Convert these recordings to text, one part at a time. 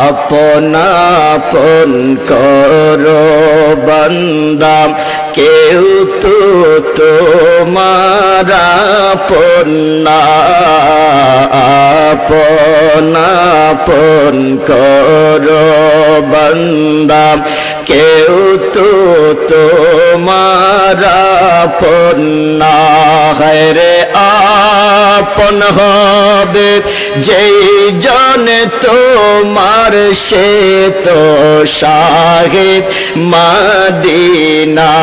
আপনা আপন করো বান্দা, কেউ তো তোমার আপন না। আপনা আপন করো বান্দা, কেউ তো তোমার আপন না। রে আপন হবে যেই জন তোমার, সে তো শাহিদ মদিনা।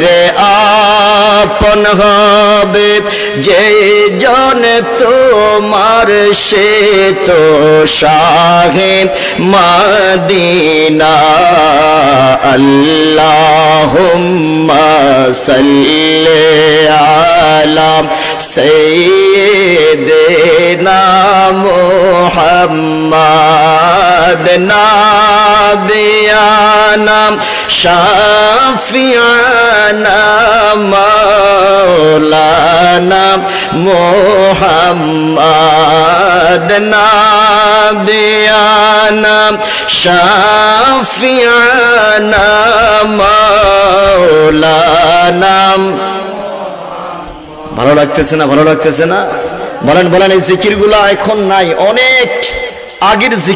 রে আপন হবে যেই জন তোমার, সে তো শাহিদ মদিনা। আল্লাহুম্মা সাল্লি আলা সাইয়্যিদিনা মুহাম্মাদ, নাবিয়ানা শাফিয়ানা মাওলানা মুহাম্মাদ, নাবিয়ানা শাফিয়ানা মাওলানা। ভালো লাগতেছে না? ভালো লাগতেছে না? বলেন বলেন, এই জিকিরগুলা এখন নাই, অনেক আগের জিকির।